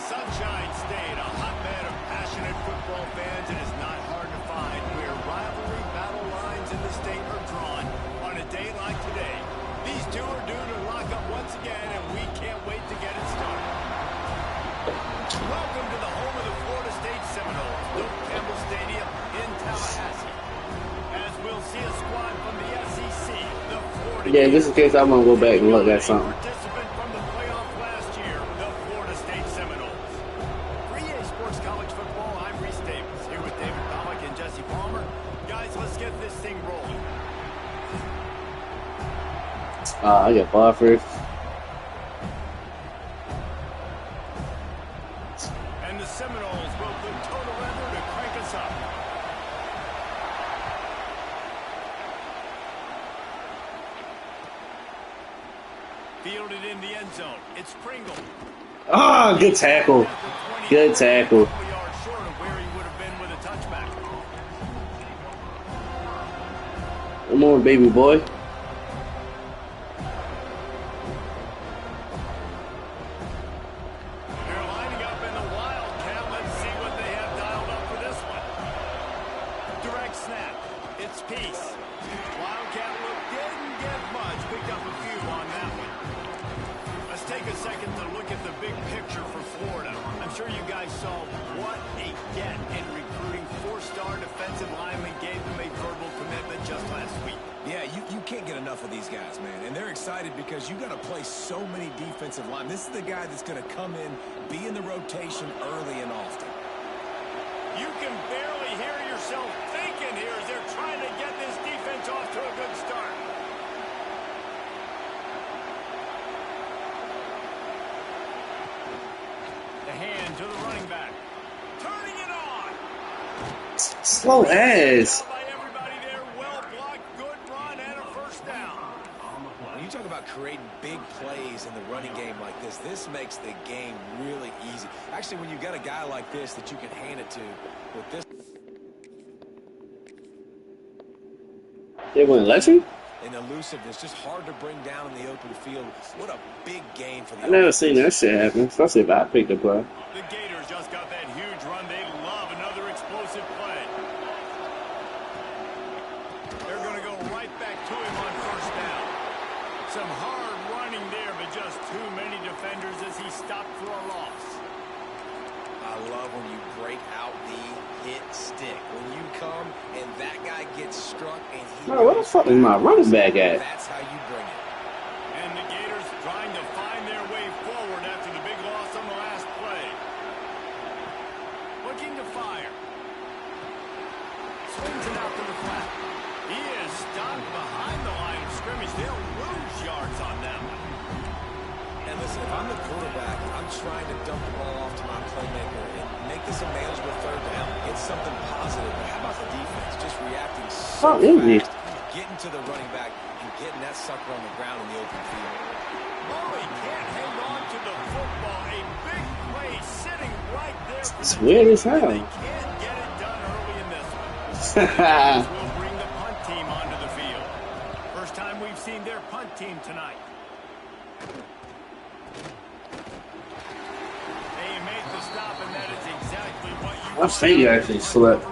Sunshine State, a hotbed of passionate football fans. It is not hard to find where rivalry battle lines in the state are drawn on a day like today. These two are due to lock up once again, and we can't wait to get it started. Welcome to the home of the Florida State Seminoles, Doak Campbell Stadium in Tallahassee. As we'll see a squad from the SEC, the Florida yeah, just in case I'm going to go back and look at something. I got bar first. And the Seminoles will put total leather to crank us up. Fielded in the end zone. It's Pringle. Ah, good tackle. Good tackle. Short of where he would have been with a touchback. Come on, baby boy. Because you got to play so many defensive line. This is the guy that's going to come in, be in the rotation early and often. You can barely hear yourself thinking here as they're trying to get this defense off to a good start. The hand to the running back. Turning it on. Slow ass. You talk about creating big plays in the running game like this. This makes the game really easy. Actually, when you've got a guy like this that you can hand it to with this. They wouldn't let you? And elusiveness, just hard to bring down in the open field. What a big game for the I never seen that shit happen, especially if I picked the play. The Gators just got that huge run. They love another explosive play. They're going to go right back to him on first down. Some hard running there, but just too many defenders as he stopped for a loss. I love when you break out the hit stick. When you come and that guy gets struck and he... No, where the fuck is my running back at? That's how you bring it. And the Gators trying to find their way forward after the big loss on the last play. Looking to fire. Swings it out to the flat. He is stopped behind the line of scrimmage. They'll lose yards on them. And listen, if I'm the quarterback, I'm trying to dump the ball off to my playmaker and make this a manageable third down. It's something positive. But how about the defense? Just reacting so fast, getting to the running back and getting that sucker on the ground in the open field. Murray can't hang on to the football. A big play sitting right there. It's weird as hell. They can't get it done early in this one. We'll bring the punt team onto the field. First time we've seen their punt team tonight. They made the stop, and that is exactly what you I think you actually slept.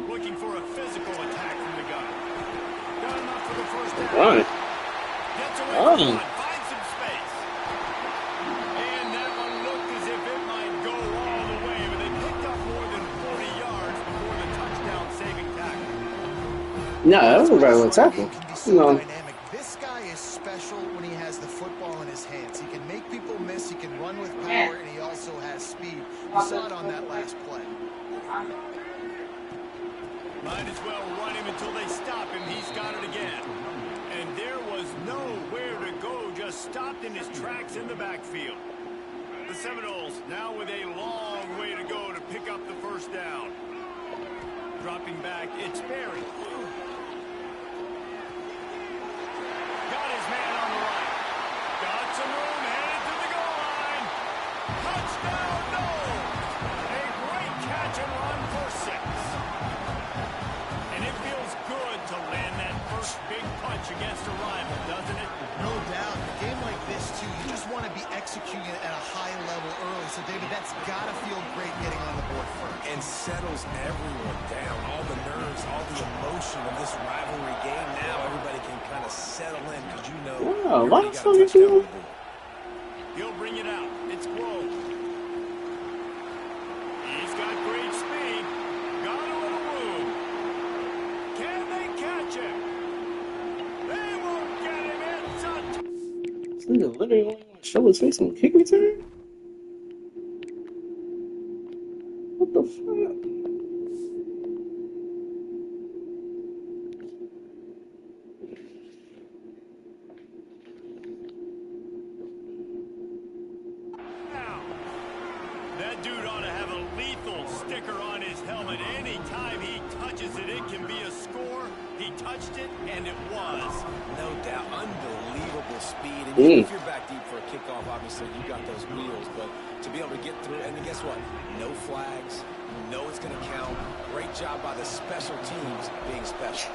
Looking for a physical attack from the gun. Got enough for the first down. Right. Gets away from one. Finds some space. And that one looked as if it might go all the way, but they picked up more than 40 yards before the touchdown-saving tackle. No, that was a regular tackle. No. This guy is special when he has the football in his hands. He can make people miss, he can run with power, and he also has speed. You saw it on that last play. Might as well run him until they stop him. He's got it again. And there was nowhere to go, just stopped in his tracks in the backfield. The Seminoles now with a long way to go to pick up the first down. Dropping back, it's Berry. Got his man on the right. Got some room, headed to the goal line. Touchdown, no! A great catch and run for 6. And it feels good to land that first big punch against a rival, doesn't it? No doubt. A game like this, too, you just want to be executing it at a high level early. So, David, that's got to feel great getting on the board first. And settles everyone down. All the nerves, all the emotion of this rivalry game. Now everybody can kind of settle in because you know Wow, you why already the got fuck a you touchdown doing? on the board. He'll bring it out. It's Grove. He's got great speed. Got a little room. Can they catch him? They won't get him. It's a This nigga literally only want to show his face on kick return? What the fuck? Now, that dude ought to have a lethal sticker on his helmet. Anytime he touches it, it can be a score. He touched it, and it was. No doubt. Unbelievable speed. And even if you're back deep for a kickoff, obviously, you got those wheels. But to be able to get through, and then guess what? No flags. You know it's going to count. Great job by the special teams being special.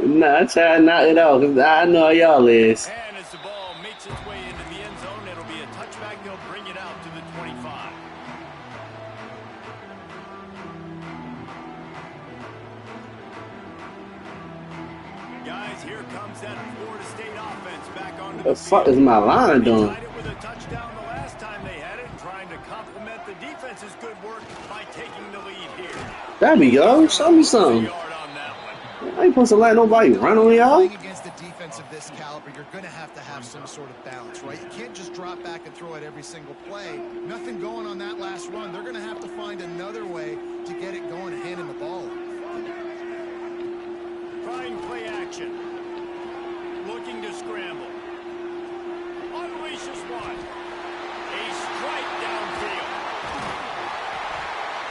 Nah, I try to knock it off because I know how y'all is. And as the ball makes its way into the end zone, it'll be a touchback. They'll bring it out to the 25. Guys, here comes that Florida State offense back onto The fuck is my line doing? Tied it with a touchdown the last time they had it, trying to complement the defense's good work by taking the lead here. There we go. Show me something. Yard on that one. I ain't supposed to let nobody run on y'all. Playing against a defense of this caliber, you're going to have some sort of balance, right? You can't just drop back and throw it every single play. Nothing going on that last run. They're going to have to find another way to get it going, handing the ball. Trying play action. Looking to scramble. Unleashes one. A strike downfield.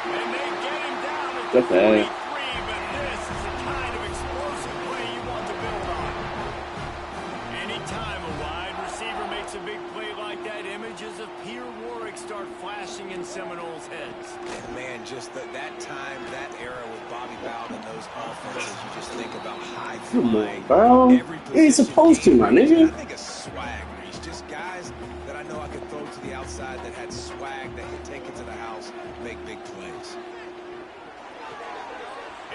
And they get him down at the 43, but this is the kind of explosive play you want to build on. Anytime a wide receiver makes a big play like that, images of Peter Warrick start flashing in Seminoles' heads. And man, just that time, that era with Bobby Bowden and those offenses, you just think about high Come flying. on, bro. You ain't supposed to, my nigga. I think a swag, Reese. Just guys that I know I could throw to the outside that had swag that could take it to the house, make big plays.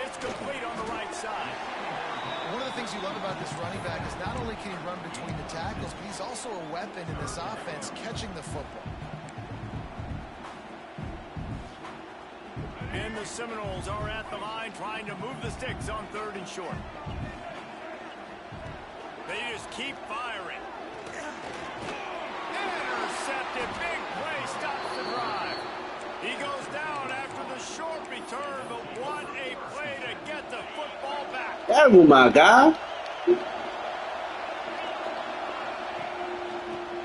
It's complete on the right side. One of the things you love about this running back is not only can he run between the tackles, but he's also a weapon in this offense, catching the football. And the Seminoles are at the line trying to move the sticks on 3rd and short. They just keep firing. Intercepted. Big play stops the drive. He goes down after the short return, but what a play to get the football back. That was my guy.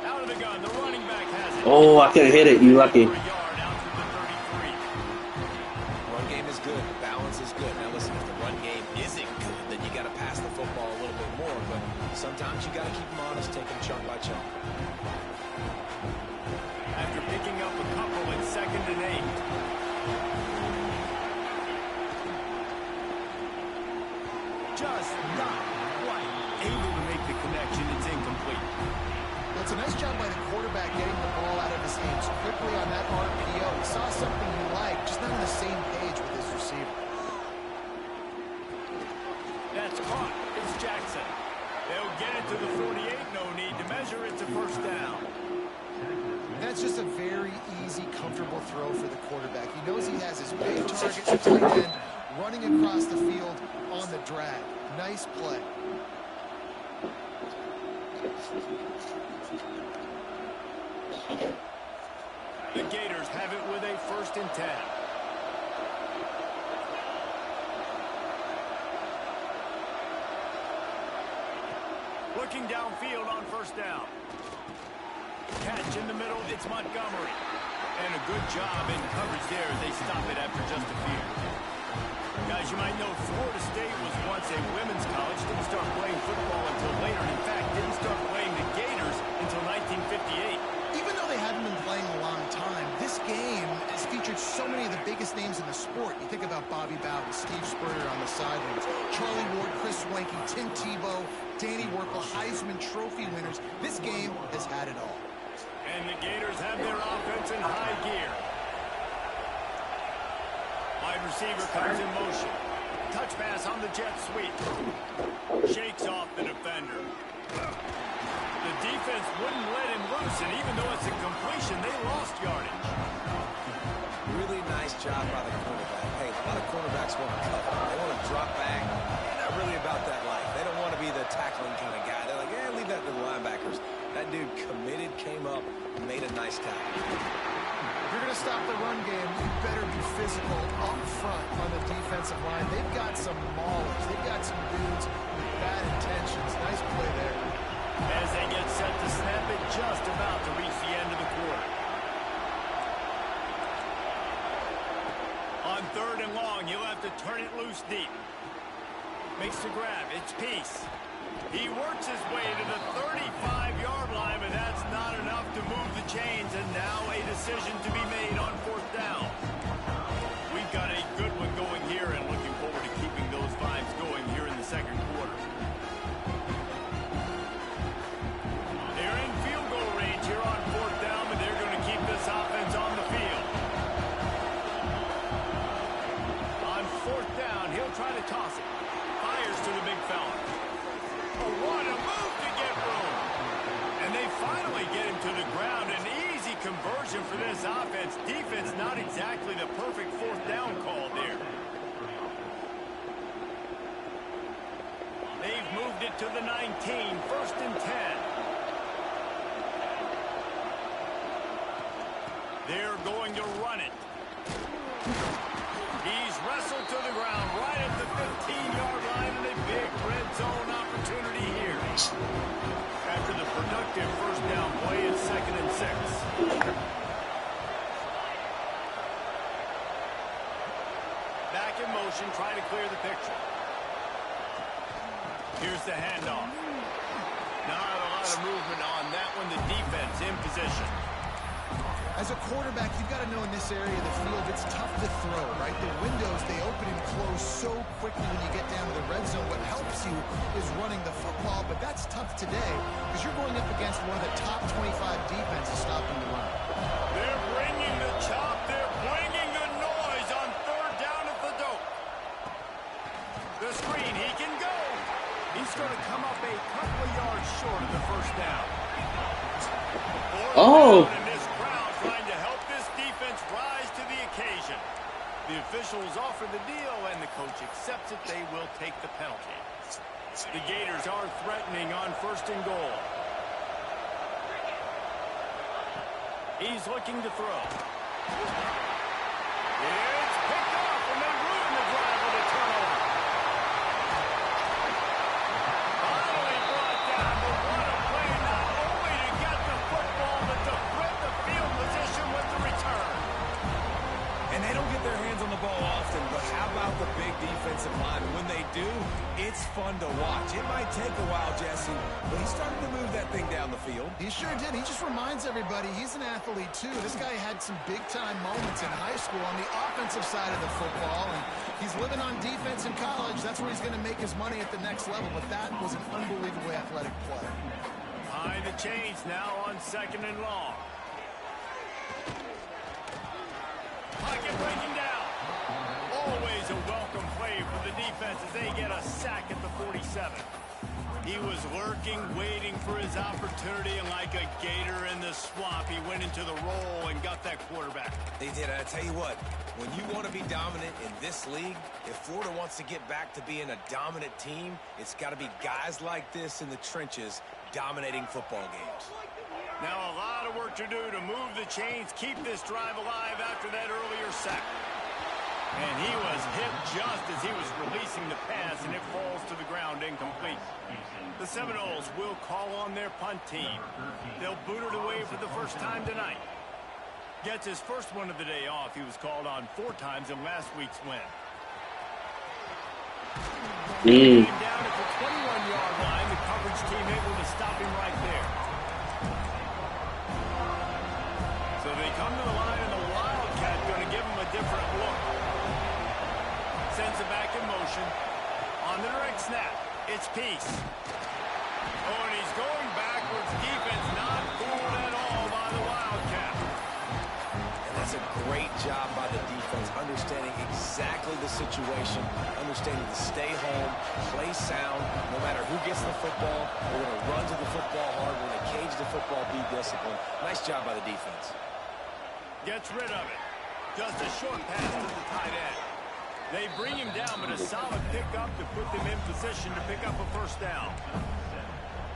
Out of the gun, the running back has it. Oh, I couldn't hit it. You lucky. For a yard out to the 33. Run game is good. Balance is good. Now listen, if the run game isn't good, then you got to pass the football a little bit more. But sometimes you got to keep them honest, take them chunk by chunk. After picking up a couple in 2nd and 8. Just not quite able to make the connection. It's incomplete. It's a nice job by the quarterback getting the ball out of his hands quickly on that RPO. He saw something he liked, just not on the same page with his receiver. That's caught. It's Jackson. They'll get it to the 48. No need to measure. It's a first down. That's just a very easy, comfortable throw for the quarterback. He knows he has his big target, the tight end, running across the field on the drag. Nice play. The Gators have it with a 1st and 10. Looking downfield on 1st down. Catch in the middle, it's Montgomery. And a good job in coverage there as they stop it after just a few. Guys, you might know Florida State was once a women's college. Didn't start playing football until later. In fact, didn't start playing the Gators until 1958. Even though they haven't been playing a long time, this game has featured so many of the biggest names in the sport. You think about Bobby Bowden, Steve Spurrier on the sidelines, Charlie Ward, Chris Swanky, Tim Tebow, Danny Werkle, Heisman Trophy winners. This game has had it all. And the Gators have their offense in high gear. Wide receiver comes in motion. Touch pass on the jet sweep. Shakes off the defender. The defense wouldn't let him loose, and even though it's a completion, they lost yardage. Really nice job by the quarterback. Hey, a lot of quarterbacks want to cover. They want to drop back. They're not really about that life. They don't want to be the tackling kind of guy. They're like, yeah, leave that to the linebackers. That dude committed, came up, made a nice tackle. If you're going to stop the run game, you better be physical up front on the defensive line. They've got some maulers. They've got some dudes with bad intentions. Nice play there. As they get set to snap it, just about to reach the end of the quarter. On 3rd and long, he'll have to turn it loose deep. Makes the grab. It's Peace. He works his way to the 35-yard line, but that's not enough to move the chains, and now a decision to be made on 4th down. We've got a good one going here, and looking forward to keeping those vibes going here in the 2nd quarter. They're in field goal range here on 4th down, but they're going to keep this offense on the field. On 4th down, he'll try to toss it. Fires to the big fella. What a move to get room. And they finally get him to the ground. An easy conversion for this offense. Defense not exactly the perfect 4th down call there. They've moved it to the 19. 1st and 10. They're going to run it. He's wrestled to the ground right at the 15-yard line, and a big red zone opportunity here. After the productive 1st down play, it's 2nd and 6. Back in motion, trying to clear the picture. Here's the handoff. Not a lot of movement on that one. The defense in position. As a quarterback, you've got to know in this area of the field, it's tough to throw, right? The windows, they open and close so quickly when you get down to the red zone. What helps you is running the football, but that's tough today because you're going up against one of the top 25 defenses stopping the run. They're bringing the chop. They're bringing the noise on 3rd down at the dope. The screen, he can go. He's going to come up a couple of yards short of the 1st down. Oh. The officials offer the deal, and the coach accepts it. They will take the penalty. The Gators are threatening on 1st and goal. He's looking to throw. It's picked off, and they ruin the drive with a turnover. Finally brought down, but what a play, not only to get the football, but to flip the field position with the return. And they don't get their hands on the ball often, but how about the big defensive line? When they do, it's fun to watch. It might take a while, Jesse, but he's starting to move that thing down the field. He sure did. He just reminds everybody he's an athlete, too. This guy had some big-time moments in high school on the offensive side of the football, and he's living on defense in college. That's where he's going to make his money at the next level, but that was an unbelievably athletic play. Behind the chains now on 2nd and long. Pocket breaking down. Always a welcome play for the defense as they get a sack at the 47. He was lurking, waiting for his opportunity, and like a gator in the swamp, he went into the roll and got that quarterback. They did. I tell you what, when you want to be dominant in this league, if Florida wants to get back to being a dominant team, it's got to be guys like this in the trenches dominating football games. Now a lot of work to do to move the chains, keep this drive alive after that earlier sack. And he was hit just as he was releasing the pass, and it falls to the ground incomplete. The Seminoles will call on their punt team. They'll boot it away for the first time tonight. Gets his first one of the day off. He was called on 4 times in last week's win. Came down at the 21-yard line. The coverage team able to stop him right there. So they come to the line, and the Wildcat going to give him a different look. Sends it back in motion. On the direct snap, it's Peace. Oh, and he's going backwards. Defense not fooled at all by the Wildcat. And that's a great job by the defense, understanding exactly the situation, understanding to stay home, play sound. No matter who gets the football, we're going to run to the football hard. We're going to cage the football, be disciplined. Nice job by the defense. Gets rid of it. Just a short pass to the tight end. They bring him down, but a solid pickup to put them in position to pick up a first down.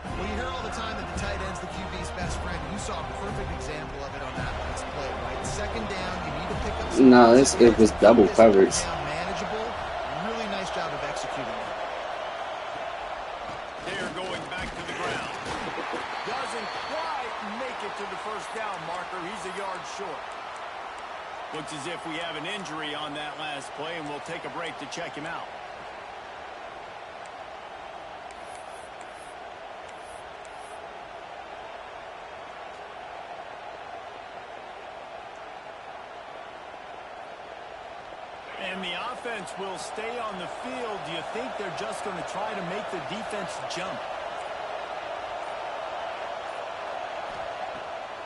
Well, you hear all the time that the tight end's the QB's best friend. You saw a perfect example of it on that last play, right? Second down, you need to pick up some. No, it was double coverage. Manageable. Really nice job of executing it. They're going back to the ground. Doesn't quite make it to the first down marker. He's a yard short. Looks as if we have an injury on that last play, and we'll take a break to check him out. And the offense will stay on the field. Do you think they're just going to try to make the defense jump?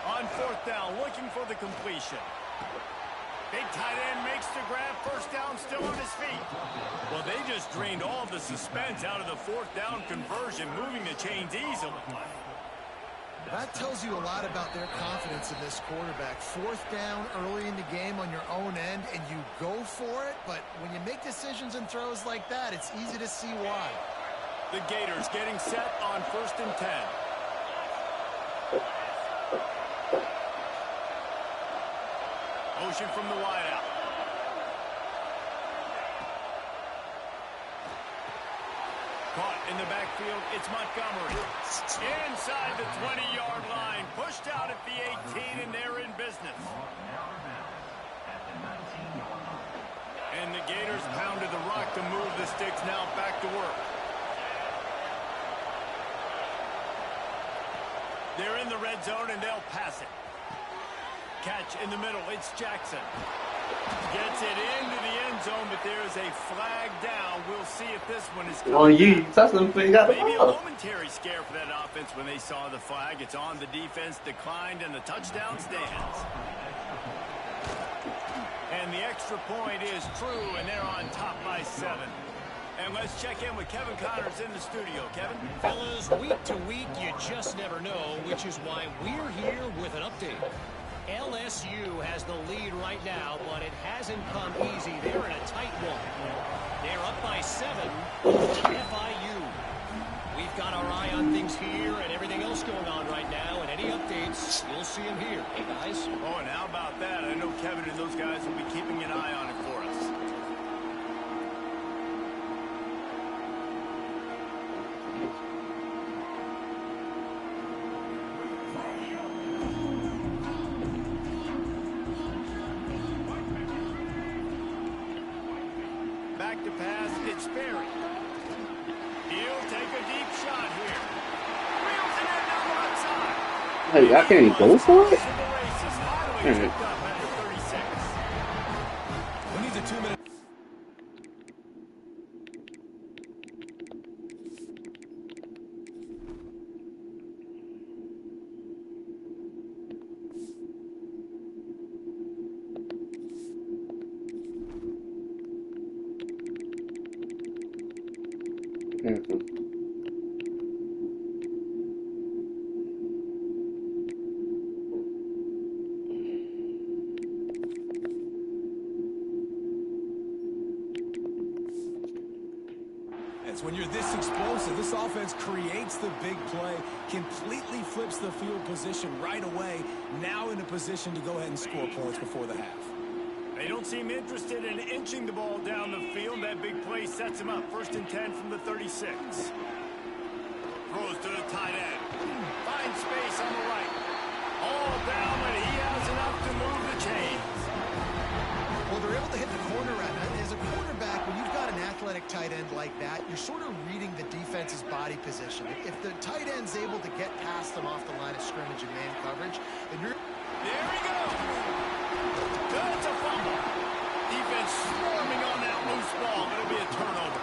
On 4th down, looking for the completion. Big tight end makes the grab. First down, still on his feet. Well, they just drained all the suspense out of the 4th down conversion, moving the chains easily. That tells you a lot about their confidence in this quarterback. 4th down early in the game on your own end, and you go for it. But when you make decisions and throws like that, it's easy to see why. The Gators getting set on 1st and 10. Motion from the wideout. Caught in the backfield, it's Montgomery. Inside the 20-yard line, pushed out at the 18, and they're in business. And the Gators pounded the rock to move the sticks, now back to work. They're in the red zone, and they'll pass it. Catch in the middle, it's Jackson. Gets it into the end zone, but there's a flag down. We'll see if this one is coming. On you, touch them, got the Maybe a ball. momentary scare for that offense when they saw the flag. It's on the defense, declined, and the touchdown stands. And the extra point is true, and they're on top by 7. And let's check in with Kevin Connors in the studio. Kevin? Fellas, week to week, you just never know, which is why we're here with an update. LSU has the lead right now, but it hasn't come easy. They're in a tight one. They're up by 7 over FIU. We've got our eye on things here and everything else going on right now, and any updates, you'll see them here. Hey, guys? Oh, and how about that? I know Kevin and those guys will be keeping an eye on it for us. Back to pass, it's Sperry. He'll take a deep shot here. Wheels it in down the left side. Hey, I can't even go for it? Finally picked up at the 36. Who needs a 2-minute? just explosive. This offense creates the big play, completely flips the field position right away, now in a position to go ahead and score points before the half. They don't seem interested in inching the ball down the field. That big play sets him up. 1st and 10 from the 36. Throws to the tight end. Finds space on the right. All down, but he has enough to move the chains. Well, they're able to hit the corner at it. As a quarterback, when you've got an athletic tight end like that, you're sort of reading the defense's body position. If the tight end's able to get past them off the line of scrimmage and man coverage, then you're... There we go. That's a fumble. Defense swarming on that loose ball. It'll be a turnover.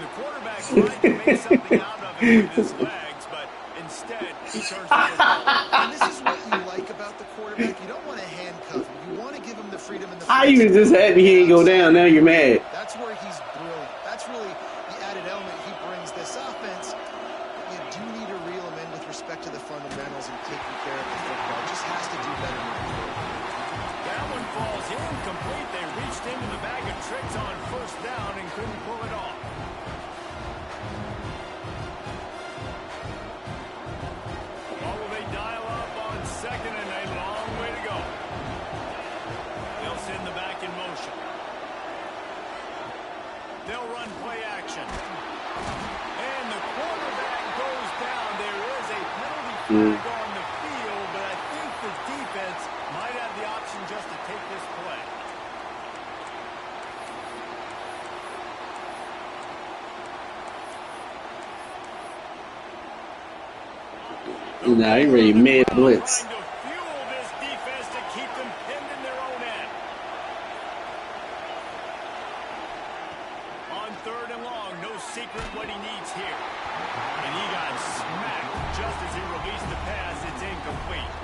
The quarterback tried to make something out of it with his legs, but instead he turns the football. And this is what you like about the quarterback. You don't want to handcuff him. You want to give him the freedom and the I was just happy he didn't go down. Now you're mad. That's where he's brilliant. That's really the added element he brings this offense. You do need to reel him in with respect to the fundamentals and taking care of the football. Just has to do better than that. That one falls incomplete. They reached into the bag of tricks on 1st down and couldn't pull it off. What will they dial up on 2nd and a long way to go? They'll send the back in motion. They'll run play action. And the quarterback goes down. There is a penalty flag on the field, but I think the defense might have the option just to take this play. Nah, he ready mid blitz. Trying to fuel this defense to keep them pinned in their own end. On 3rd and long, no secret what he needs here. And he got smacked just as he released the pass. It's incomplete.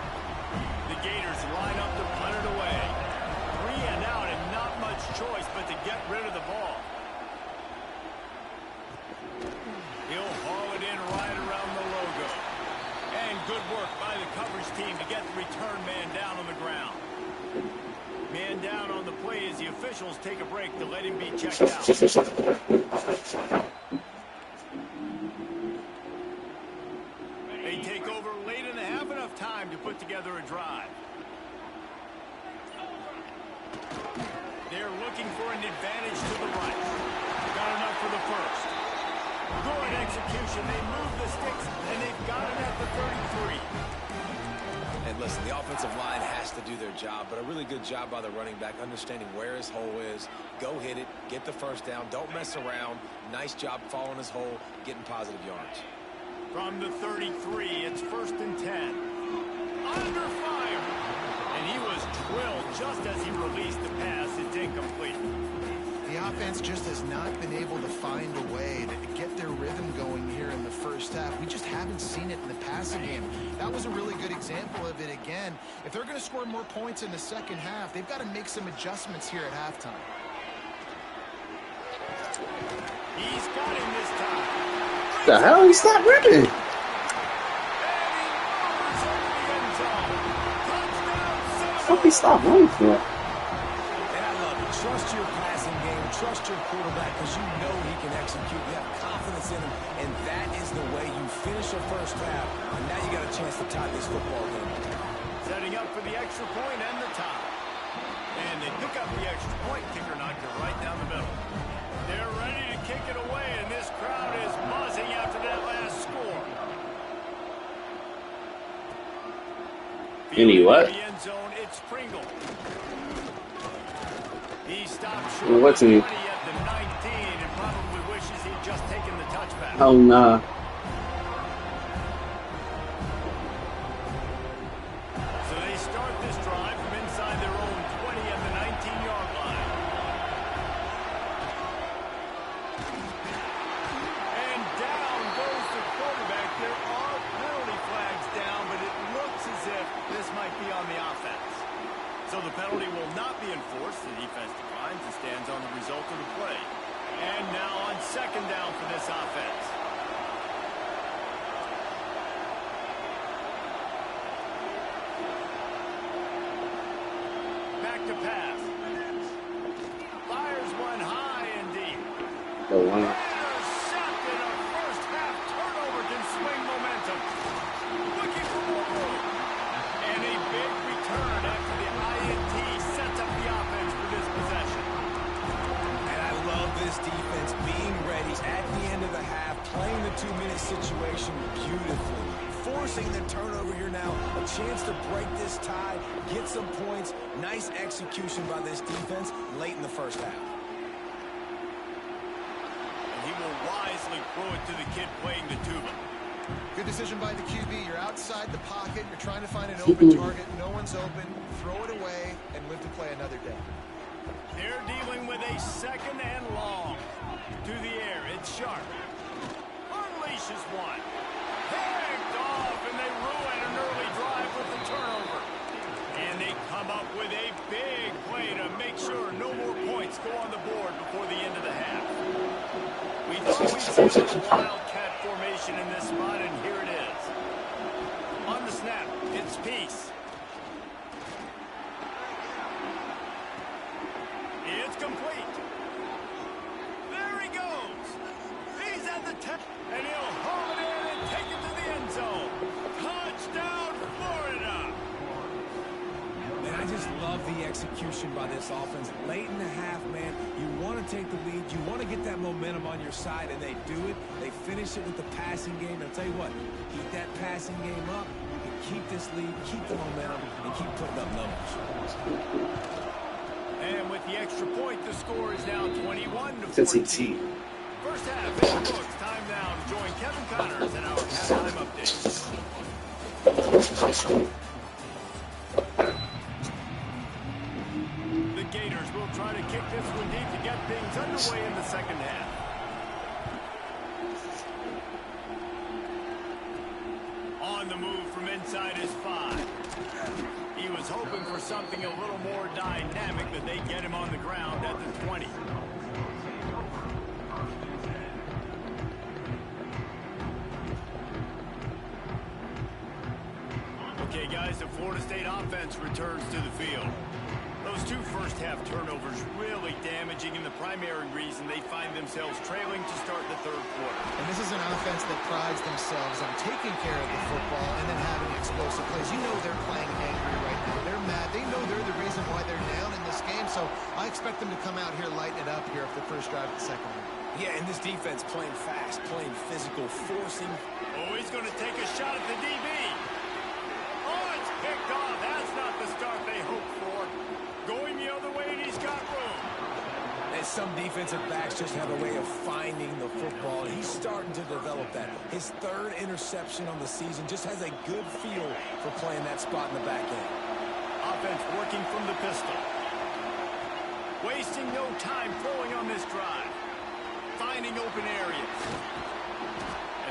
The Gators line up to punt it away. 3 and out and not much choice but to get rid of the ball. He'll haul it in right around the logo. And good work by the coverage team to get the return man down on the ground. Man down on the play as the officials take a break to let him be checked out. They take over late and have enough time to put together a drive. They're looking for an advantage to the right. Got enough for the 1st. Good execution. They move the sticks, and they've got it at the 33. And listen, the offensive line has to do their job, but a really good job by the running back, understanding where his hole is. Go hit it, get the 1st down, don't mess around. Nice job following his hole, getting positive yards. From the 33, it's 1st and 10. Under fire. And he was drilled just as he released the pass. It's incomplete. The offense just has not been able to find a way to get their rhythm going here in the 1st half. We just haven't seen it in the passing game. That was a really good example of it again. If they're going to score more points in the 2nd half, they've got to make some adjustments here at halftime. He's got him this time. The hell? He stopped ripping. Fuck, he stopped running for? And I love it. Trust your passing game. Trust your quarterback because you know he can execute. You have confidence in him, and that is the way you finish a 1st half. And now you got a chance to tie this football game. Setting up for the extra point and the tie. And they pick up the extra point. Kicker knocked it right down the middle. They're ready to kick it away, and this crowd is buzzing after that last score. Any what? The end zone, it's Pringle. He stopped short What's of he? 20 at the 19 and probably wishes he'd just taken the touchback. Oh, nah. So they start this drive from inside their own 20 at the 19-yard line. And down goes the quarterback. There are penalty flags down, but it looks as if this might be on the offense. So the penalty will not be enforced. The defense declines and stands on the result of the play. And now on 2nd down for this offense. Back to pass. Fires one high and deep. The one. Intercepted a two-minute situation beautifully. Forcing the turnover here now. A chance to break this tie, get some points. Nice execution by this defense late in the first half. And he will wisely throw it to the kid playing the tuba. Good decision by the QB. You're outside the pocket. You're trying to find an open target. No one's open. Throw it away and live to play another day. They're dealing with a second and long. To the air, it's Sharp. Unleashes one. Picked off, and they ruin an early drive with the turnover. And they come up with a big play to make sure no more points go on the board before the end of the half. We thought we'd see a little wildcat formation in this spot, and here it is. On the snap, it's Peace. It's complete. There he goes. He's at the 10, and he'll haul it in and take it to the end zone. Touchdown, Florida. Man, I just love the execution by this offense. Late in the half, man, you want to take the lead. You want to get that momentum on your side, and they do it. They finish it with the passing game. And I'll tell you what, keep that passing game up. You can keep this lead, keep the momentum, and keep putting up numbers. And with the extra point, the score is now 21-14. First half in the books. Time now to join Kevin Connors in our halftime update. The Gators will try to kick this one deep to get things underway in the second half. On the move from inside is 5. He was hoping for something a little more dynamic, but they get him on the ground at the 20. Okay, guys, the Florida State offense returns to the field. Those two first-half turnovers really damaging, and the primary reason they find themselves trailing to start the third quarter. And this is an offense that prides themselves on taking care of the football and then having explosive plays. You know they're playing angry right now. They're mad. They know they're the reason why they're down in this game, so I expect them to come out here, lighten it up here for the first drive of the second half. Yeah, and this defense playing fast, playing physical, forcing. Oh, he's going to take a shot at the DB. Oh, it's picked off. That's not the start they hoped for. Going the other way, and he's got room. And some defensive backs just have a way of finding the football. He's starting to develop that. His third interception on the season, just has a good feel for playing that spot in the back end. Offense working from the pistol. Wasting no time throwing on this drive. Finding open areas.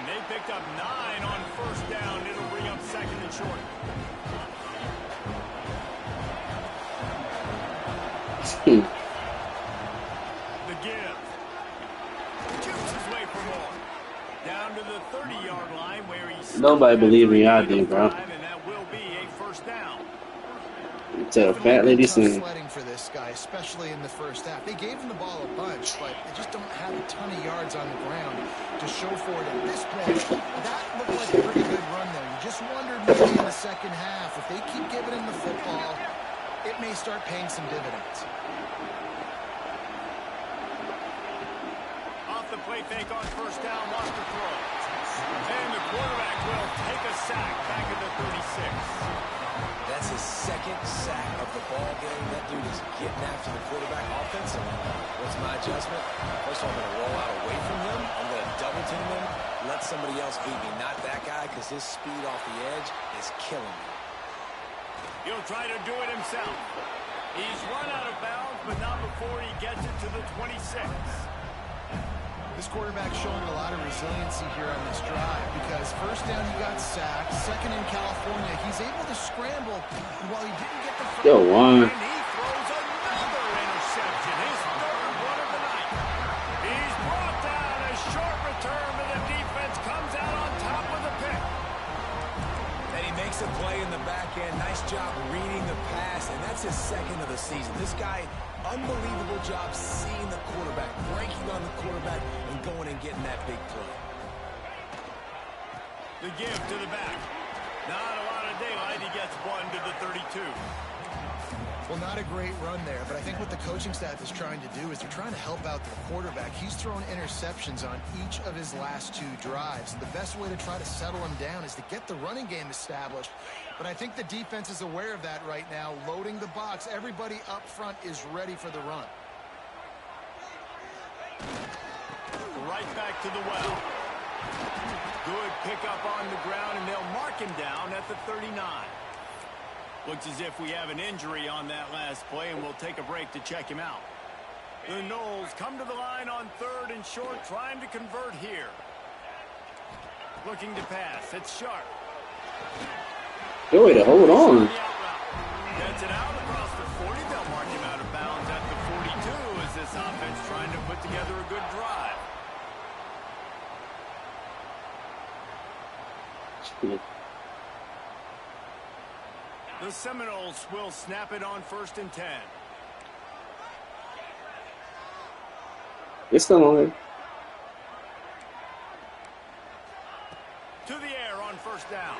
And they picked up 9 on first down. It'll bring up second and short. The give. Shoots his way for more. Down to the 30-yard line where he's... Nobody believe me, I do, bro. And that will be a first down. It's a fat lady saying. Sledding for this guy, especially in the first half. They gave him the ball a bunch, but they just don't have a ton of yards on the ground to show for it at this point. That looked like a pretty good run there. You just wondered maybe in the second half, if they keep giving him the football, it may start paying some dividends. Off the play fake on first down, lost the throw. And the quarterback will take a sack back at the 36. That's his second sack of the ball game. That dude is getting after the quarterback offensively. What's my adjustment? First of all, I'm going to roll out away from him. I'm going to double team him. Let somebody else beat me. Not that guy, because his speed off the edge is killing me. He'll try to do it himself. He's run out of bounds, but not before he gets it to the 26. This quarterback showing a lot of resiliency here on this drive because first down he got sacked, second in California, he's able to scramble while he didn't get the first. Yo, one. And he throws another interception, his third one of the night. He's brought down. A short return, but the defense comes out on top with a pick. And he makes a play in the back end. Nice job reading the pass, and that's his second of the season. This guy, unbelievable job seeing the quarterback, breaking on the quarterback, and going and getting that big play. The give to the back. Not a lot of daylight. He gets one to the 32. Well, not a great run there, but I think what the coaching staff is trying to do is they're trying to help out their quarterback. He's thrown interceptions on each of his last 2 drives. And the best way to try to settle him down is to get the running game established. But I think the defense is aware of that right now, loading the box. Everybody up front is ready for the run. Right back to the well. Good pickup on the ground, and they'll mark him down at the 39. Looks as if we have an injury on that last play, and we'll take a break to check him out. The Noles come to the line on 3rd and short, trying to convert here. Looking to pass. It's Sharp. Good way to hold on. Gets it out across the 40. They'll mark him out of bounds at the 42 as this offense trying to put together a good drive. The Seminoles will snap it on 1st and 10. It's still on there. To the air on 1st down.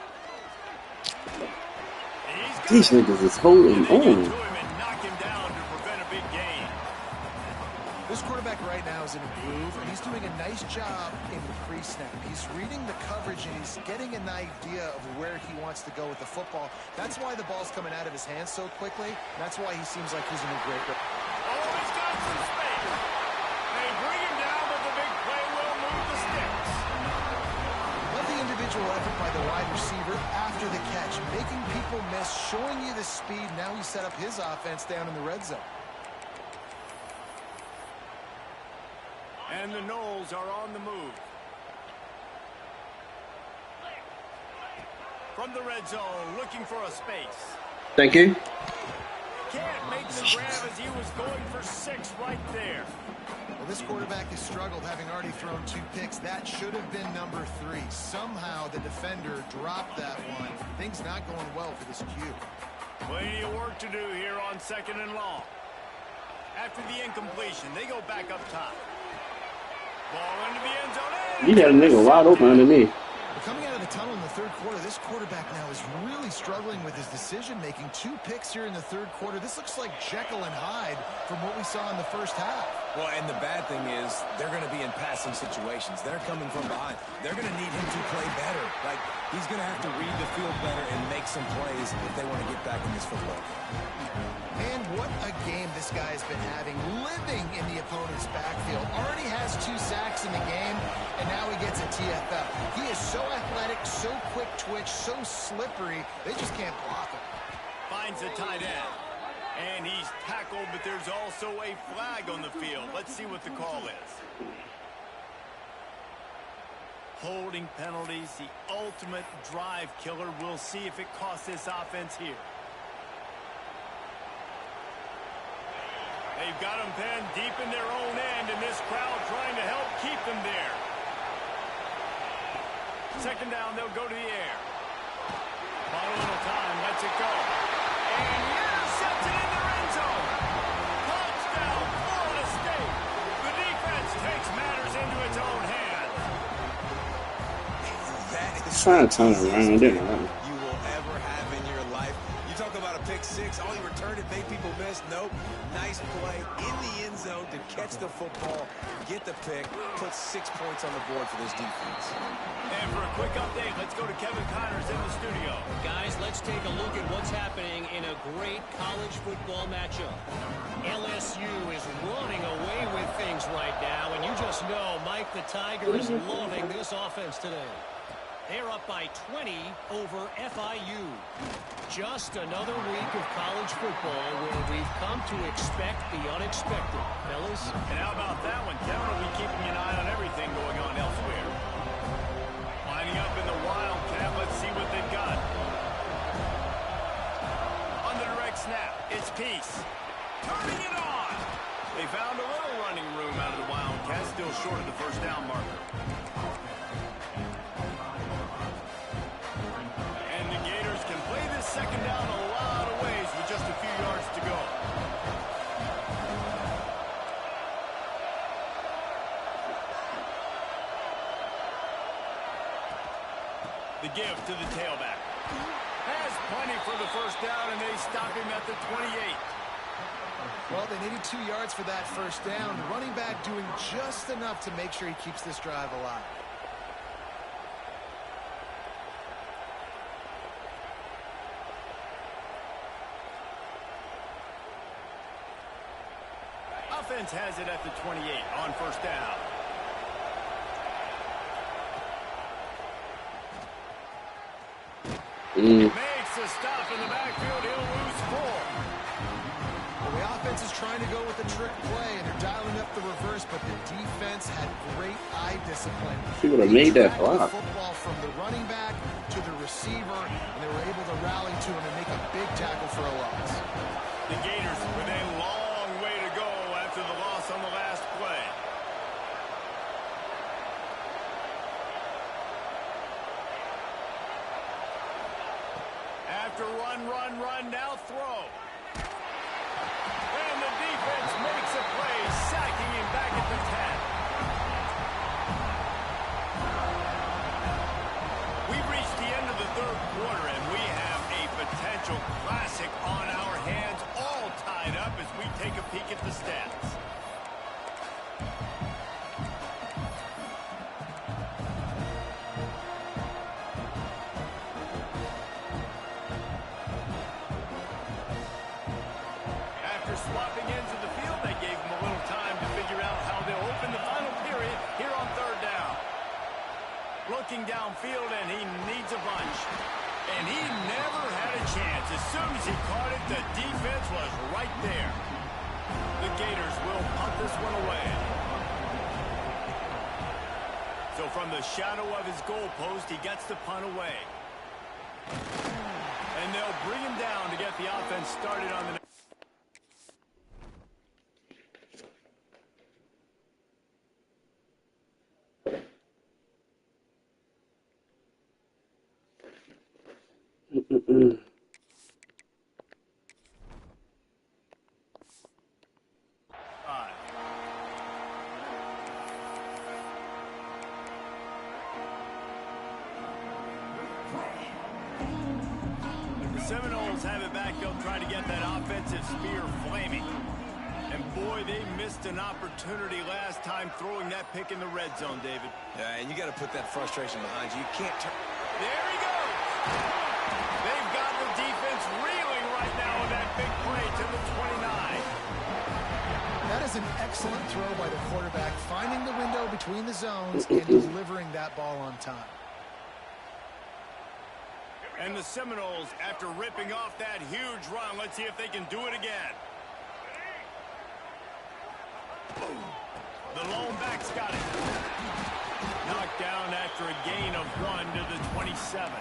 These niggas is holding on. And knock him down to prevent a big gain. This quarterback right now is in a groove, and he's doing a nice job in the pre-snap. He's reading the coverage, and he's getting an idea of where he wants to go with the football. That's why the ball's coming out of his hands so quickly. That's why he seems like he's in a great rhythm. Oh, he's got some space. They bring him down, but the big play will move the sticks. Love the individual effort by the wide receiver after the catch, making people miss, showing you the speed. Now he set up his offense down in the red zone. And the Noles are on the move. From the red zone, looking for a space. Thank you. Can't make the grab as he was going for 6 right there. Well, this quarterback has struggled, having already thrown 2 picks. That should have been number 3. Somehow the defender dropped that one. Things not going well for this Q. Plenty of work to do here on 2nd and long. After the incompletion, they go back up top. Ball into the end zone. You got a nigga wide open underneath. Coming out of the tunnel in the 3rd quarter, this quarterback now is really struggling with his decision-making. 2 picks here in the 3rd quarter. This looks like Jekyll and Hyde from what we saw in the 1st half. Well, and the bad thing is they're going to be in passing situations. They're coming from behind. They're going to need him to play better. Like, he's going to have to read the field better and make some plays if they want to get back in this football game. And what a game this guy's been having, living in the opponent's backfield. Already has 2 sacks in the game, and now he gets a TFL. He is so athletic, so quick twitch, so slippery, they just can't block him. Finds a tight end. And he's tackled, but there's also a flag on the field. Let's see what the call is. Holding penalties, the ultimate drive killer. We'll see if it costs this offense here. They've got them pinned deep in their own end, and this crowd trying to help keep them there. 2nd down, they'll go to the air. Following the time, lets it go. And intercepts it in their end zone. Touchdown, Florida State. The defense takes matters into its own hands. That is Trying to turn around, didn't I? you will ever have in your life. You talk about a pick 6. Oh, he returned it, made people miss. Nope. Nice play in the end zone to catch the football, get the pick, put 6 points on the board for this defense. And for a quick update, let's go to Kevin Connors in the studio. Guys, let's take a look at what's happening in a great college football matchup. LSU is running away with things right now, and you just know Mike the Tiger is loving this offense today. They're up by 20 over FIU. Just another week of college football where we've come to expect the unexpected. Fellas? And how about that one? Kevin will be keeping an eye on everything going on elsewhere. Lining up in the Wildcat. Let's see what they've got. On the direct snap, it's Peace. Turning it on. They found a little running room out of the Wildcat, still short of the 1st down marker. And the Gators can play this 2nd down a lot of ways with just a few yards to go. The give to the tailback. Has plenty for the 1st down, and they stop him at the 28. Well, they needed 2 yards for that first down. The running back doing just enough to make sure he keeps this drive alive. Offense has it at the 28 on first down. Makes a stop in the backfield. He'll lose 4. Well, the offense is trying to go with a trick play, and they're dialing up the reverse, but the defense had great eye discipline. She would have made that block. Football from the running back to the receiver, and they were able to rally to him and make a big tackle for a loss. The Gators with a long way to go after the loss on the last play. After run, now throw. And the defense makes a play, sacking him back at the 10. We've reached the end of the third quarter, and we have a potential classic on our hands, all tied up as we take a peek at the stats. Swapping ends of the field, they gave him a little time to figure out how they'll open the final period here on third down. Looking downfield, and he needs a bunch. And he never had a chance. As soon as he caught it, the defense was right there. The Gators will punt this one away. So from the shadow of his goalpost, he gets the punt away. And they'll bring him down to get the offense started on the Seminoles have it back. They'll try to get that offensive spear flaming. And boy, they missed an opportunity last time throwing that pick in the red zone, David. Yeah, and you got to put that frustration behind you. You can't turn. There he goes. They've got the defense reeling right now with that big play to the 29. That is an excellent throw by the quarterback, finding the window between the zones and delivering that ball on time. And the Seminoles, after ripping off that huge run, let's see if they can do it again. The lone back's got it. Knocked down after a gain of 1 to the 27.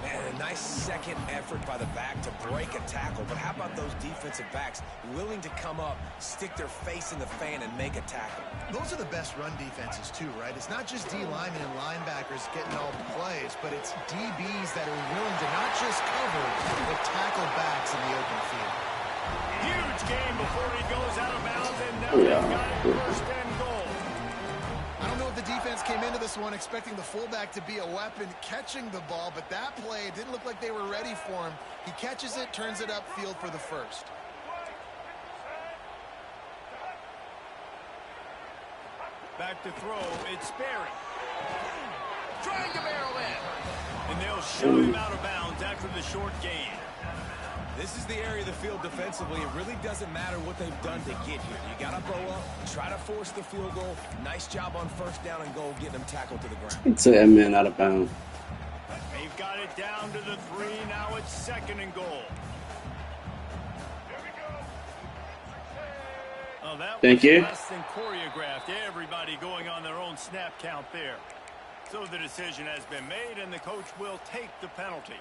And a nice second effort by the back to break a tackle. But how about those defensive backs willing to come up, stick their face in the fan, and make a tackle? Those are the best run defenses, too, right? It's not just D linemen and linebackers getting all the plays, but it's DBs that are willing to not just cover, but tackle backs in the open field. Huge game before he goes out of bounds, and now they've got it first and goal. I don't know if the defense came into this one expecting the fullback to be a weapon catching the ball, but that play, it didn't look like they were ready for him. He catches it, turns it upfield for the first. Back to throw, it's Sperry. Trying to barrel in. And they'll show him out of bounds after the short gain. This is the area of the field defensively. It really doesn't matter what they've done to get here. You got to bow up, try to force the field goal. Nice job on first down and goal, getting them tackled to the ground. It's a man out of bounds. They've got it down to the 3. Now it's second and goal. Oh, that Thank was you. less than choreographed. Everybody going on their own snap count there. So the decision has been made, and the coach will take the penalty.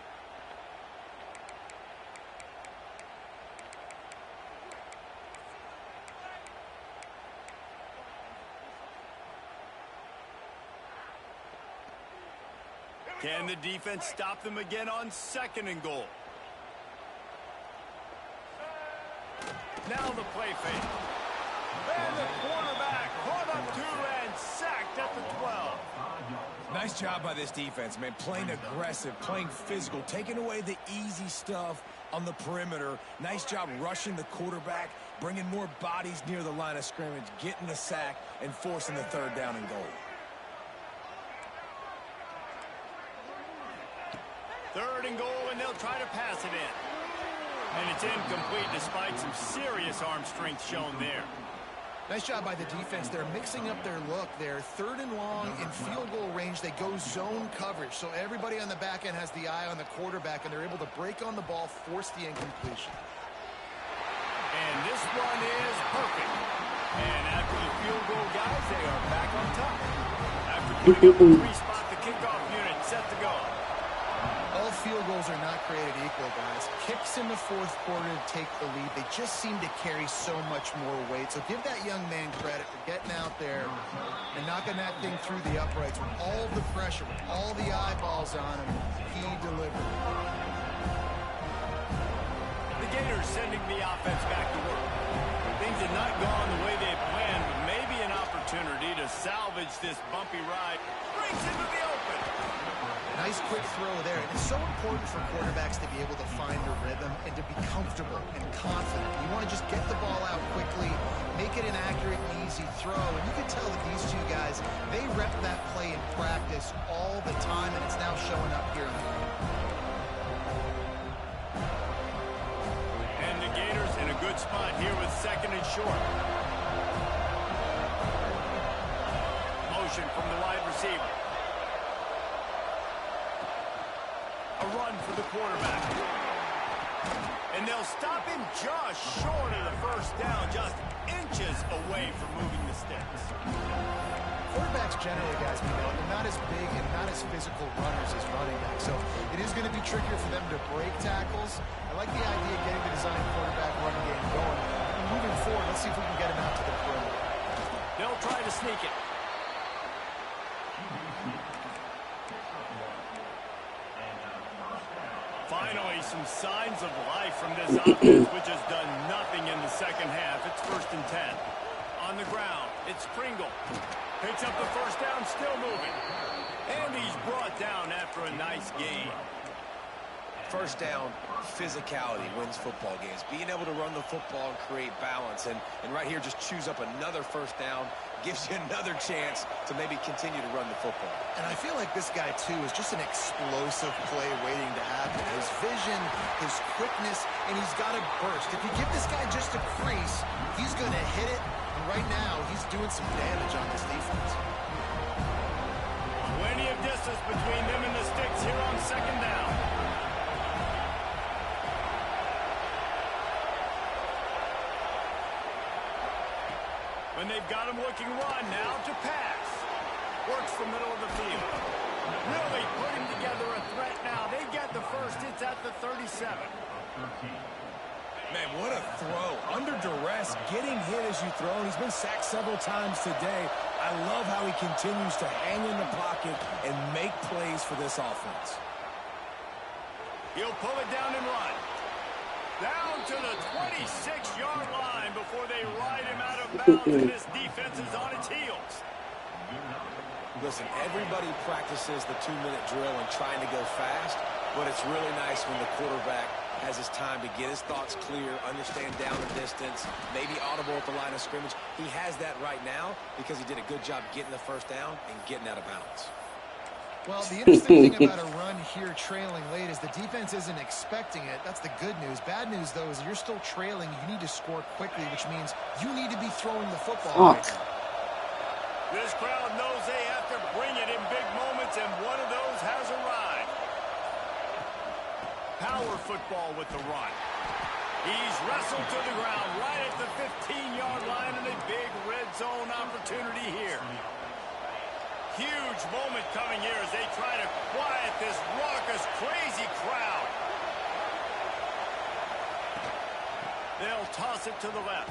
Can the defense stop them again on second and goal? Now the play fake. And the quarterback caught up to and sacked at the 12. Nice job by this defense, man. Playing aggressive, playing physical, taking away the easy stuff on the perimeter. Nice job rushing the quarterback, bringing more bodies near the line of scrimmage, getting the sack, and forcing the third down and goal. Third and goal, and they'll try to pass it in. And it's incomplete despite some serious arm strength shown there. Nice job by the defense. They're mixing up their look there. Third and long in field goal range. They go zone coverage. So everybody on the back end has the eye on the quarterback, and they're able to break on the ball, force the incompletion. And this one is perfect. And after the field goal, guys, they are back on top. After putting up a three-spot, the kickoff unit set to go. All field goals are not created equal, guys. Kicks in the fourth quarter to take the lead. They just seem to carry so much more weight. So give that young man credit for getting out there and knocking that thing through the uprights with all of the pressure, with all the eyeballs on him. He delivered. The Gators sending the offense back to work. Things had not gone the way they planned, but maybe an opportunity to salvage this bumpy ride. Brings into the open. Nice quick throw there. And it's so important for quarterbacks to be able to find a rhythm and to be comfortable and confident. You want to just get the ball out quickly, make it an accurate and easy throw. And you can tell that these two guys, they rep that play in practice all the time, and it's now showing up here in the game. And the Gators in a good spot here with second and short. Motion from the wide receiver. A run for the quarterback. And they'll stop him just short of the first down, just inches away from moving the sticks. Quarterbacks generally, guys, we know, they're not as big and not as physical runners as running backs. So it is going to be trickier for them to break tackles. I like the idea of getting the design quarterback running game going. And moving forward, let's see if we can get him out to the perimeter. They'll try to sneak it. Finally, some signs of life from this offense, which has done nothing in the second half. It's 1st and 10. On the ground, it's Pringle. Picks up the first down, still moving. And he's brought down after a nice gain. First down, physicality wins football games. Being able to run the football and create balance. And right here, just choose up another first down. Gives you another chance to maybe continue to run the football. And I feel like this guy, too, is just an explosive play waiting to happen. His vision, his quickness, and he's got a burst. If you give this guy just a crease, he's going to hit it. And right now, he's doing some damage on this defense. Plenty of distance between them and the sticks here on second down. When they've got him looking run, now to pass. Works the middle of the field. Really putting together a threat now. They get the first. It's at the 37. Man, what a throw. Under duress, getting hit as you throw. He's been sacked several times today. I love how he continues to hang in the pocket and make plays for this offense. He'll pull it down and run. Down to the 26-yard line before they ride him out of bounds, and this defense is on its heels. Listen, everybody practices the 2-minute drill and trying to go fast, but it's really nice when the quarterback has his time to get his thoughts clear, understand down the distance, maybe audible at the line of scrimmage. He has that right now because he did a good job getting the first down and getting out of bounds. Well, the interesting thing about a run here trailing late is the defense isn't expecting it. That's the good news. Bad news, though, is you're still trailing. You need to score quickly, which means you need to be throwing the football right now. This crowd knows they have to bring it in big moments, and one of those has arrived. Power football with the run. He's wrestled to the ground right at the 15-yard line, and a big red zone opportunity here. Huge moment coming here as they try to quiet this raucous, crazy crowd. They'll toss it to the left.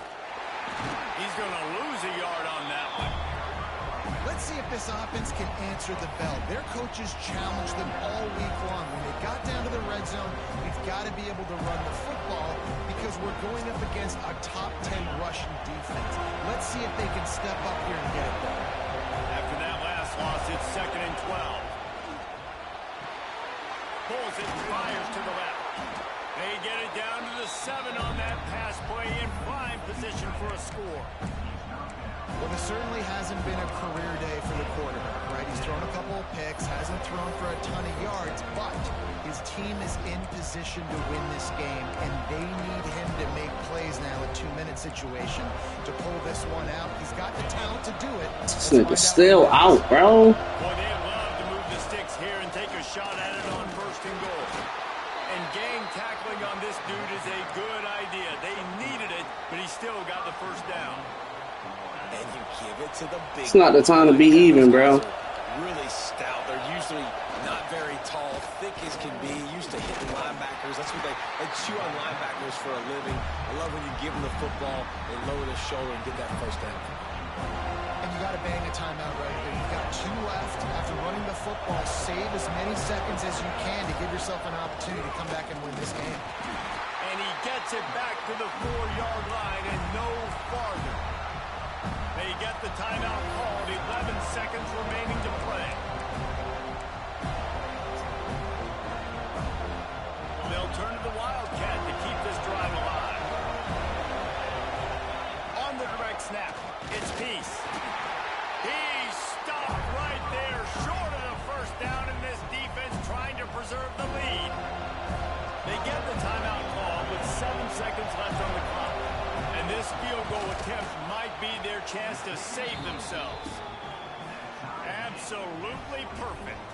He's going to lose a yard on that one. Let's see if this offense can answer the bell. Their coaches challenged them all week long. When they got down to the red zone, we've got to be able to run the football because we're going up against a top 10 rushing defense. Let's see if they can step up here and get it done. After that last loss, it's 2nd and 12. Pulls it, fires to the left. They get it down to the 7 on that pass play in prime position for a score. Well, this certainly hasn't been a career day for the quarterback, right? He's thrown a couple of picks, hasn't thrown for a ton of yards, but his team is in position to win this game, and they need him to make plays now, a 2-minute situation, to pull this one out. He's got the talent to do it. This nigga's still out, bro. Boy, they love to move the sticks here and take a shot at it on 1st and goal. And game tackling on this dude is a good idea. They needed it, but he still got the 1st down. And you give it to the big. It's not the time to be even, bro. Really stout. They're usually not very tall, thick as can be, used to hitting linebackers. That's what they chew on linebackers for a living. I love when you give them the football, they lower their shoulder and get that 1st down. And you got to bang a timeout right here. You've got 2 left. After running the football, save as many seconds as you can to give yourself an opportunity to come back and win this game. And he gets it back to the 4-yard line and no farther. They get the timeout called, 11 seconds remaining to play. They'll turn to the Wildcat to keep this drive alive. On the direct snap, it's Peace. He's stopped right there, short of the 1st down, and this defense trying to preserve the lead. They get the timeout call with 7 seconds left on the clock. And this field goal attempt might be their chance to save themselves. Absolutely perfect.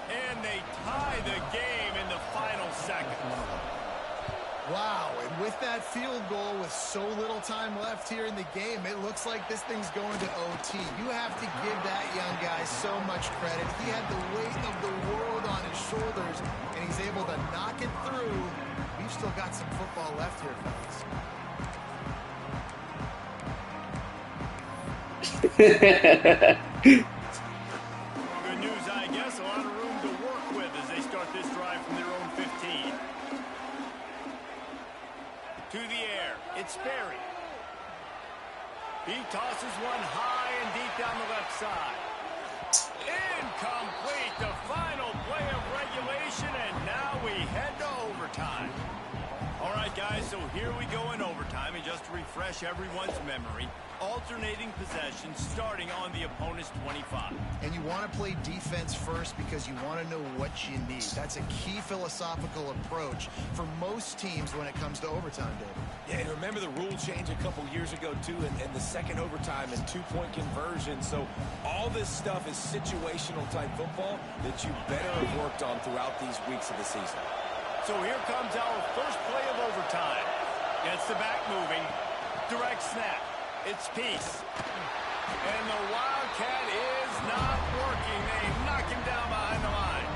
And they tie the game in the final seconds. Wow, and with that field goal with so little time left here in the game, it looks like this thing's going to OT. You have to give that young guy so much credit. He had the weight of the world on his shoulders, and he's able to knock it through. We've still got some football left here, fellas. Good news, I guess. A lot of room to work with as they start this drive from their own 15. To the air, it's Sperry. He tosses one high and deep down the left side. Incomplete, the final play of regulation, and now we head to overtime. All right, guys, so here we go in overtime, and just to refresh everyone's memory, alternating possessions starting on the opponent's 25. And you want to play defense first because you want to know what you need. That's a key philosophical approach for most teams when it comes to overtime, David. Yeah, and remember the rule change a couple years ago, too, and the 2nd overtime and 2-point conversion. So all this stuff is situational type football that you better have worked on throughout these weeks of the season. So here comes our first play of overtime. Gets the back moving. Direct snap. It's Peace. And the Wildcat is not working. They knock him down behind the line.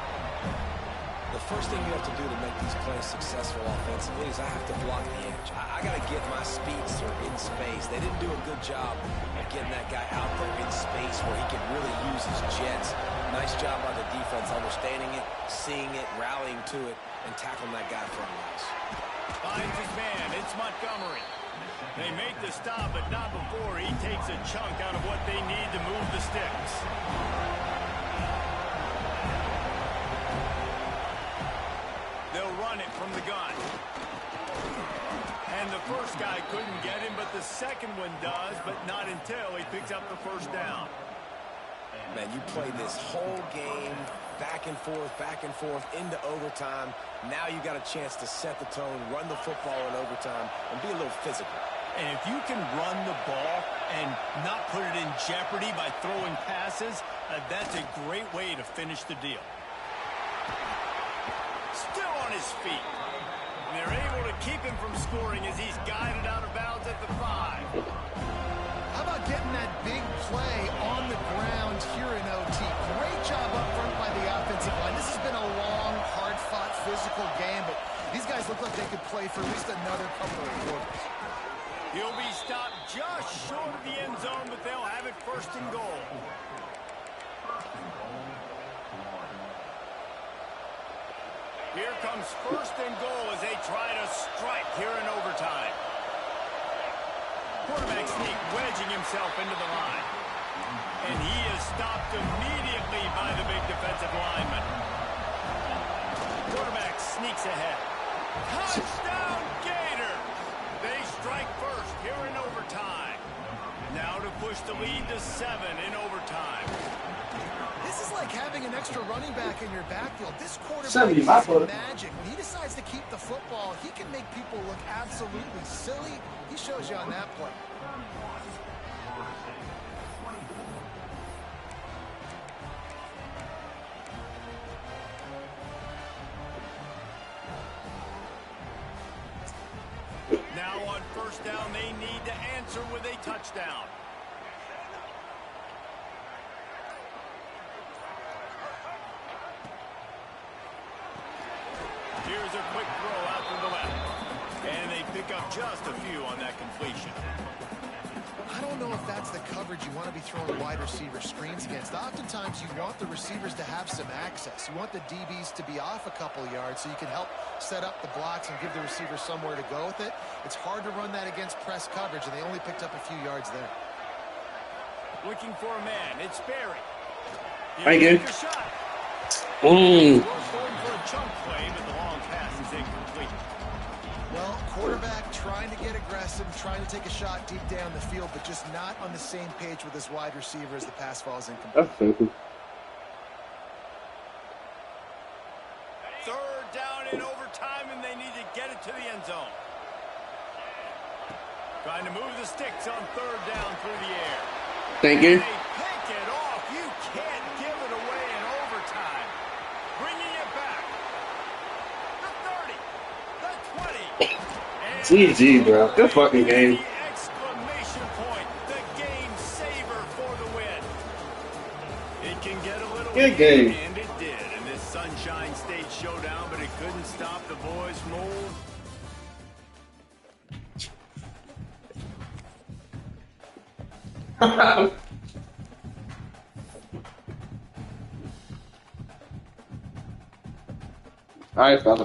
The first thing you have to do to make these plays successful offensively is I have to block the edge. I got to get my speedster in space. They didn't do a good job of getting that guy out there in space where he can really use his jets. Nice job by the defense understanding it, seeing it, rallying to it, and tackling that guy for a loss. Finds his man. It's Montgomery. They make the stop, but not before he takes a chunk out of what they need to move the sticks. They'll run it from the gun. And the first guy couldn't get him, but the second one does, but not until he picks up the 1st down. Man, you play this whole game back and forth into overtime. Now you got a chance to set the tone, run the football in overtime, and be a little physical. And if you can run the ball and not put it in jeopardy by throwing passes, that's a great way to finish the deal. Still on his feet. And they're able to keep him from scoring as he's guided out of bounds at the 5. How about getting that big play on the ground here in OT? Great job up front by the offensive line. This has been a long, hard-fought, physical game, but these guys look like they could play for at least another couple of quarters. He'll be stopped just short of the end zone, but they'll have it 1st and goal. Here comes 1st and goal as they try to strike here in overtime. Quarterback sneak wedging himself into the line. And he is stopped immediately by the big defensive lineman. Quarterback sneaks ahead. Touchdown Gators! They strike first here in overtime. Now to push the lead to 7 in overtime. This is like having an extra running back in your backfield. This quarterback Seventy, my is fault. magic. When he decides to keep the football, he can make people look absolutely silly. He shows you on that play. Now on first down, they need to answer with a touchdown. Here's a quick throw out to the left. And they pick up just a few on that completion. I don't know if that's the coverage you want to be throwing wide receiver screens against. Oftentimes, you want the receivers to have some access. You want the DBs to be off a couple of yards so you can help set up the blocks and give the receiver somewhere to go with it. It's hard to run that against press coverage, and they only picked up a few yards there. Looking for a man. It's Barry. Thank you. Take a shot. Mmm. Going for a chunk play, but the long pass is incomplete. Well, quarterback trying to get aggressive, trying to take a shot deep down the field, but just not on the same page with his wide receiver as the pass falls incomplete. That's so cool. Third down in overtime, and they need to get it to the end zone. Trying to move the sticks on third down through the air. Thank you. They pick it off. You can't give it away in overtime. Bringing it back. The 30. The 20. And GG, bro. Good fucking game. the exclamation point. The game saver for the win. It can get a little Good game. and it did in this Sunshine State showdown, but it couldn't stop the boys from old. All right, fella.